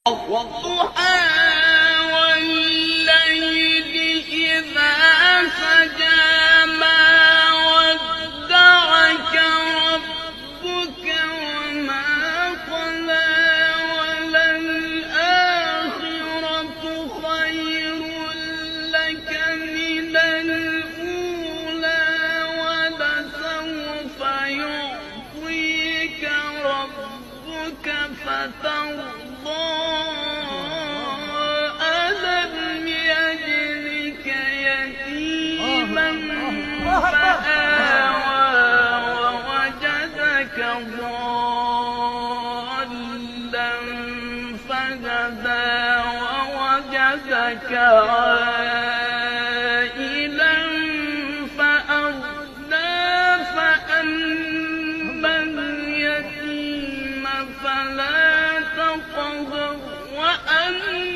والضحى والليل إذا سجى ما ودعك ربك وما قلى وللآخرة خير لك من الأولى ولسوف يعطيك ربك فترضى ألم يجدك يتيما فآوى ووجدك ضالا فهدى ووجدك عائلا فأغنى فأما اليتيم فلا تقهر وأما